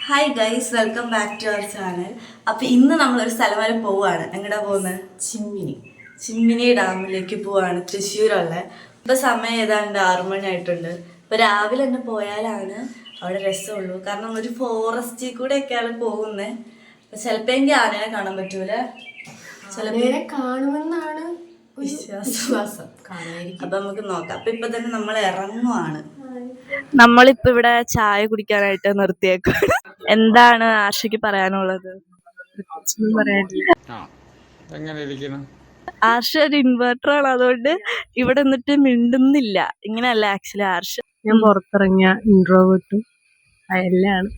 Hi guys, welcome back to our channel. അപ്പോൾ ഇന്ന് നമ്മളൊരു സ്ഥലം വരെ പോവുകയാണ്. എങ്ങടാ പോകുന്നത്? ചിമ്മിനി ഡാമിലേക്ക് പോവാണ്, തൃശ്ശൂരുള്ള. ഇപ്പോൾ സമയം ഏതാണ്ട് 6 മണി ആയിട്ടുണ്ട്. ഇപ്പോൾ രാവിലെ തന്നെ പോയാലാണ് അവിടെ രസമുള്ളൂ. കാരണം ഒരു ഫോറസ്റ്റിൽ കൂടെ ഒക്കെയാണ് പോകുന്നത്. അപ്പോൾ ചിലപ്പോൾ എങ്കിൽ ആനയെ കാണാൻ പറ്റൂല, ചിലപ്പോൾ കാണുമെന്നാണ് വിശ്വാസം. അപ്പം നമുക്ക് നോക്കാം. അപ്പം ഇപ്പം തന്നെ നമ്മൾ ഇറങ്ങുവാണ്. നമ്മളിപ്പോ ഇവിടെ ചായ കുടിക്കാനായിട്ട് നിർത്തിയേക്കാണ്. എന്താണ് ആഷയ്ക്ക് പറയാനുള്ളത്? ആർഷ ഒരു ഇൻവെർട്ടർ ആണ്, അതുകൊണ്ട് ഇവിടെ നിന്നിട്ട് മിണ്ടുന്നില്ല. ഇങ്ങനെയല്ല ആക്ച്വലി ആർഷ. ഞാൻ പുറത്തിറങ്ങിയ ഇൻട്രോവേർട്ടും അയലാണ്.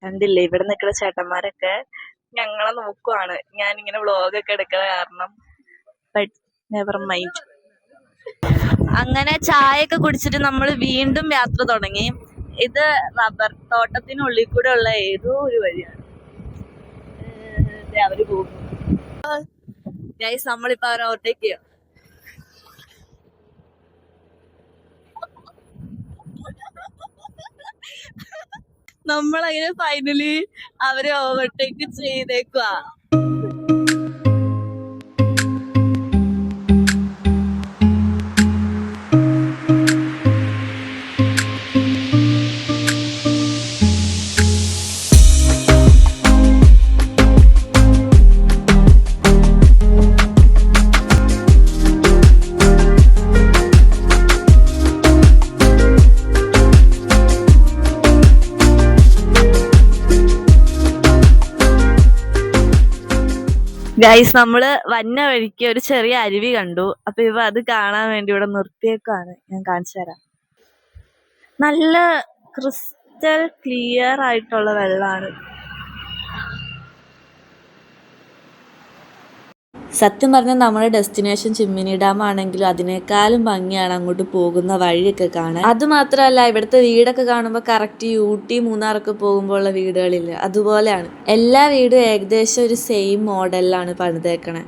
കണ്ടില്ലേ, ഇവിടെ നിൽക്കുന്ന ചേട്ടന്മാരൊക്കെ ഞങ്ങളെ നോക്കുവാണ്. ഞാനിങ്ങനെ വ്ളോഗൊക്കെ എടുക്കുന്ന കാരണം. But never mind. അങ്ങനെ ചായയൊക്കെ കുടിച്ചിട്ട് നമ്മൾ വീണ്ടും യാത്ര തുടങ്ങി. ഇത് റബ്ബർ തോട്ടത്തിനുള്ളിൽ കൂടെ ഉള്ള ഏതോ ഒരു വഴിയാണ്. അവര് പോകുന്നു. ഗൈസ്, നമ്മളിപ്പോ അവരെ ഓവർടേക്ക് ചെയ്യാം. നമ്മളങ്ങനെ ഫൈനലി അവരെ ഓവർടേക്ക് ചെയ്തേക്കുവാ. ഗൈസ്, നമ്മള് വന്ന വഴിക്ക് ഒരു ചെറിയ അരുവി കണ്ടു. അപ്പൊ ഇവ അത് കാണാൻ വേണ്ടി ഇവിടെ നിർത്തിയേക്കാണ്. ഞാൻ കാണിച്ചു തരാം. നല്ല ക്രിസ്റ്റൽ ക്ലിയർ ആയിട്ടുള്ള വെള്ളമാണ്. സത്യം പറഞ്ഞാൽ നമ്മുടെ ഡെസ്റ്റിനേഷൻ ചിമ്മിനി ഡാം ആണെങ്കിലും അതിനേക്കാളും ഭംഗിയാണ് അങ്ങോട്ട് പോകുന്ന വഴിയൊക്കെ കാണാൻ. അത് മാത്രമല്ല, ഇവിടുത്തെ വീടൊക്കെ കാണുമ്പോൾ കറക്റ്റ് ഊട്ടി മൂന്നാറൊക്കെ പോകുമ്പോൾ ഉള്ള വീടുകളില്ല, അതുപോലെയാണ്. എല്ലാ വീടും ഏകദേശം ഒരു സെയിം മോഡലിലാണ് പണിതേക്കണേ.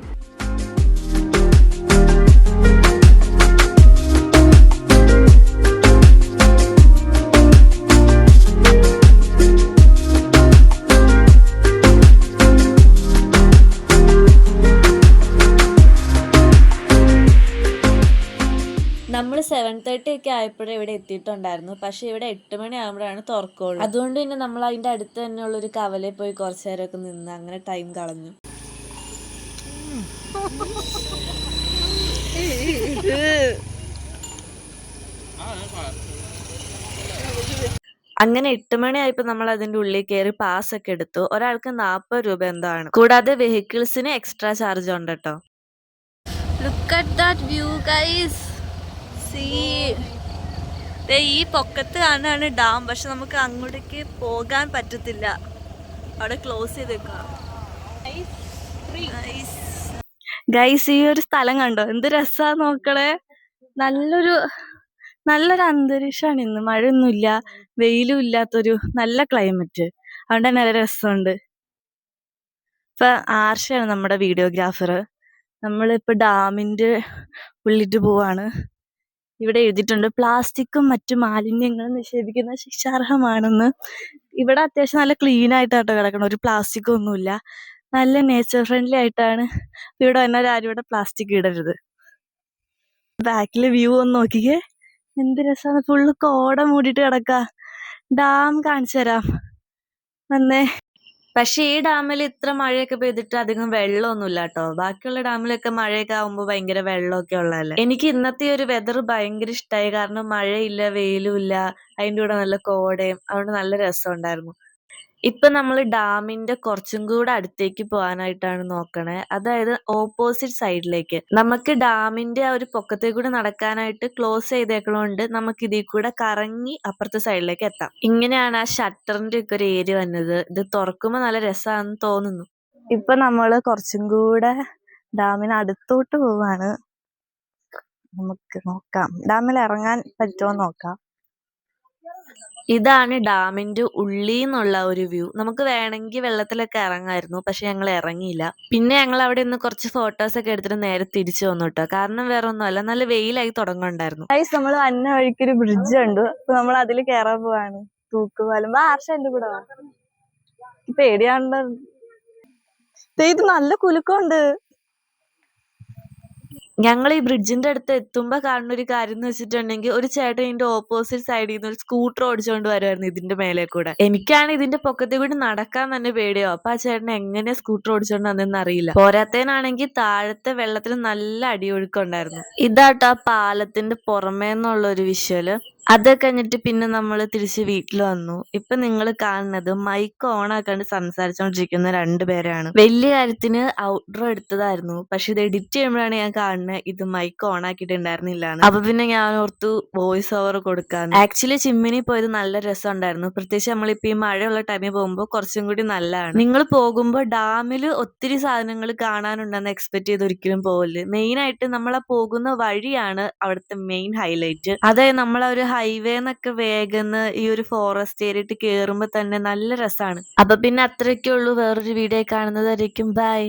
നമ്മൾ 7:30 ഒക്കെ ആയപ്പോഴേ ഇവിടെ എത്തിയിട്ടുണ്ടായിരുന്നു. പക്ഷെ ഇവിടെ 8 മണി ആകുമ്പോഴാണ് തുറക്കുള്ളൂ. അതുകൊണ്ട് തന്നെ നമ്മൾ അതിന്റെ അടുത്ത് തന്നെയുള്ള ഒരു കവലയിൽ പോയി കുറച്ചു നേരമൊക്കെ നിന്ന് അങ്ങനെ ടൈം കളഞ്ഞു. അങ്ങനെ 8 മണി ആയപ്പോ നമ്മൾ അതിന്റെ ഉള്ളിൽ കയറി പാസ് ഒക്കെ എടുത്തു. ഒരാൾക്ക് 40 രൂപ എന്താണ്. കൂടാതെ വെഹിക്കിൾസിന് എക്സ്ട്രാ ചാർജ് ഉണ്ട് കേട്ടോ. Look at that view guys. ഈ പൊക്കത്ത് കാണാനാണ് ഡാം. പക്ഷെ നമുക്ക് അങ്ങോട്ടേക്ക് പോകാൻ പറ്റത്തില്ല, അവിടെ ക്ലോസ് ചെയ്തേക്കാം. ഗൈസ്, ഈ ഒരു സ്ഥലം കണ്ടോ, എന്ത് രസാ നോക്കളെ. നല്ലൊരു അന്തരീക്ഷമാണ് ഇന്ന്. മഴയൊന്നുമില്ല, വെയിലും ഇല്ലാത്തൊരു നല്ല ക്ലൈമറ്റ്. അതുകൊണ്ട് തന്നെ നല്ല രസമുണ്ട്. ഇപ്പൊ ആർഷയാണ് നമ്മുടെ വീഡിയോഗ്രാഫർ. നമ്മളിപ്പോ ഡാമിന്റെ ഉള്ളിട്ട് പോവാണ്. ഇവിടെ എഴുതിയിട്ടുണ്ട് പ്ലാസ്റ്റിക്കും മറ്റു മാലിന്യങ്ങളും നിക്ഷേപിക്കുന്നത് ശിക്ഷാർഹമാണെന്ന്. ഇവിടെ അത്യാവശ്യം നല്ല ക്ലീൻ ആയിട്ടാട്ടോ കിടക്കണം, ഒരു പ്ലാസ്റ്റിക്കും ഒന്നുമില്ല. നല്ല നേച്ചർ ഫ്രണ്ട്ലി ആയിട്ടാണ് ഇവിടെ വന്നാൽ ആരും ഇവിടെ പ്ലാസ്റ്റിക് ഇടരുത്. ബാക്കിലെ വ്യൂ ഒന്ന് നോക്കിക്കേ, എന്ത് രസമാണ്. ഫുള്ള് കോട മൂടിയിട്ട് കിടക്ക. ഡാം കാണിച്ചു തരാം, വന്നേ. പക്ഷെ ഈ ഡാമിൽ ഇത്ര മഴയൊക്കെ പെയ്തിട്ട് അധികം വെള്ളമൊന്നുമില്ല കേട്ടോ. ബാക്കിയുള്ള ഡാമിലൊക്കെ മഴയൊക്കെ ആകുമ്പോൾ ഭയങ്കര വെള്ളമൊക്കെ ഉള്ളതല്ലേ. എനിക്ക് ഇന്നത്തെ ഒരു വെതർ ഭയങ്കര ഇഷ്ടമായി. കാരണം മഴയില്ല, വെയിലും ഇല്ല, അതിൻ്റെ കൂടെ നല്ല കോടയും. അതുകൊണ്ട് നല്ല രസം ഉണ്ടായിരുന്നു. ഇപ്പൊ നമ്മൾ ഡാമിന്റെ കുറച്ചും കൂടെ അടുത്തേക്ക് പോകാനായിട്ടാണ് നോക്കണേ. അതായത് ഓപ്പോസിറ്റ് സൈഡിലേക്ക്. നമുക്ക് ഡാമിന്റെ ആ ഒരു പൊക്കത്തെ കൂടെ നടക്കാനായിട്ട് ക്ലോസ് ചെയ്തേക്കണോണ്ട് നമുക്ക് ഇതിൽ കൂടെ കറങ്ങി അപ്പുറത്തെ സൈഡിലേക്ക് എത്താം. ഇങ്ങനെയാണ് ആ ഷട്ടറിന്റെ ഒക്കെ ഒരു ഏരിയ വന്നത്. ഇത് തുറക്കുമ്പോ നല്ല രസമാണെന്ന് തോന്നുന്നു. ഇപ്പൊ നമ്മള് കുറച്ചും കൂടെ ഡാമിന് അടുത്തോട്ട് പോവാണ്. നമുക്ക് നോക്കാം ഡാമിൽ ഇറങ്ങാൻ പറ്റുമോ നോക്കാം. ഇതാണ് ഡാമിന്റെ ഉള്ളിൽ നിന്നുള്ള ഒരു വ്യൂ. നമുക്ക് വേണമെങ്കിൽ വെള്ളത്തിലൊക്കെ ഇറങ്ങായിരുന്നു, പക്ഷെ ഞങ്ങൾ ഇറങ്ങിയില്ല. പിന്നെ ഞങ്ങൾ അവിടെ നിന്ന് കുറച്ച് ഫോട്ടോസ് ഒക്കെ എടുത്തിട്ട് നേരെ തിരിച്ചു വന്നു കേട്ടോ. കാരണം വേറെ ഒന്നുമല്ല, നല്ല വെയിലായി തുടങ്ങുന്നുണ്ടായിരുന്നു. നമ്മൾ വന്ന വഴിക്കൊരു ബ്രിഡ്ജ് ഉണ്ട്, അപ്പൊ നമ്മൾ അതിൽ കയറാൻ പോവാണ്. തൂക്കുപാലം. ആർഷ എന്റെ കൂടെ വാ. പേടിയാണ്ട്. ഇത് നല്ല കുലുക്കമുണ്ട്. ഞങ്ങൾ ഈ ബ്രിഡ്ജിന്റെ അടുത്ത് എത്തുമ്പോ കാണുന്ന ഒരു കാര്യം എന്ന് വെച്ചിട്ടുണ്ടെങ്കിൽ ഒരു ചേട്ടൻ ഇതിന്റെ ഓപ്പോസിറ്റ് സൈഡിൽ നിന്ന് ഒരു സ്കൂട്ടർ ഓടിച്ചുകൊണ്ട് വരുമായിരുന്നു ഇതിന്റെ മേലെ കൂടെ. എനിക്കാണ് ഇതിന്റെ പൊക്കത്തിൽ കൂടി നടക്കാൻ തന്നെ പേടിയോ. അപ്പൊ ആ ചേട്ടൻ എങ്ങനെ സ്കൂട്ടർ ഓടിച്ചോണ്ട് വന്നെന്ന് അറിയില്ല. പോരാത്തേനാണെങ്കിൽ താഴത്തെ വെള്ളത്തിൽ നല്ല അടിയൊഴുക്കുണ്ടായിരുന്നു. ഇതാട്ടോ ആ പാലത്തിന്റെ പുറമേന്നുള്ള ഒരു വിഷ്വല്. അത് കഴിഞ്ഞിട്ട് പിന്നെ നമ്മൾ തിരിച്ച് വീട്ടിൽ വന്നു. ഇപ്പൊ നിങ്ങൾ കാണുന്നത് മൈക്ക് ഓൺ ആക്കാണ്ട് സംസാരിച്ചോണ്ടിരിക്കുന്ന രണ്ടുപേരാണ്. വലിയ കാര്യത്തിന് ഔട്ട്ഡ്രോ എടുത്തതായിരുന്നു, പക്ഷെ ഇത് എഡിറ്റ് ചെയ്യുമ്പോഴാണ് ഞാൻ കാണുന്നത് ഇത് മൈക്ക് ഓൺ ആക്കിയിട്ടുണ്ടായിരുന്നില്ല. അപ്പൊ പിന്നെ ഞാൻ ഓർത്തു വോയിസ് ഓവർ കൊടുക്കാന്ന്. ആക്ച്വലി ചിമ്മിനി പോയത് നല്ല രസം ഉണ്ടായിരുന്നു. പ്രത്യേകിച്ച് നമ്മളിപ്പോ ഈ മഴയുള്ള ടൈമിൽ പോകുമ്പോൾ കുറച്ചും കൂടി നല്ലതാണ്. നിങ്ങൾ പോകുമ്പോൾ ഡാമിൽ ഒത്തിരി സാധനങ്ങൾ കാണാനുണ്ടെന്ന് എക്സ്പെക്ട് ചെയ്ത് ഒരിക്കലും പോകല്. മെയിൻ ആയിട്ട് നമ്മൾ ആ പോകുന്ന വഴിയാണ് അവിടുത്തെ മെയിൻ ഹൈലൈറ്റ്. അതായത് നമ്മൾ ഒരു ഹൈവേ എന്നൊക്കെ വേഗം ഈ ഒരു ഫോറസ്റ്റ് ഏരിയയിട്ട് കേറുമ്പോ തന്നെ നല്ല രസമാണ്. അപ്പൊ പിന്നെ അത്രയൊക്കെ ഉള്ളൂ. വേറൊരു വീഡിയോ കാണുന്നതായിരിക്കും. ബൈ.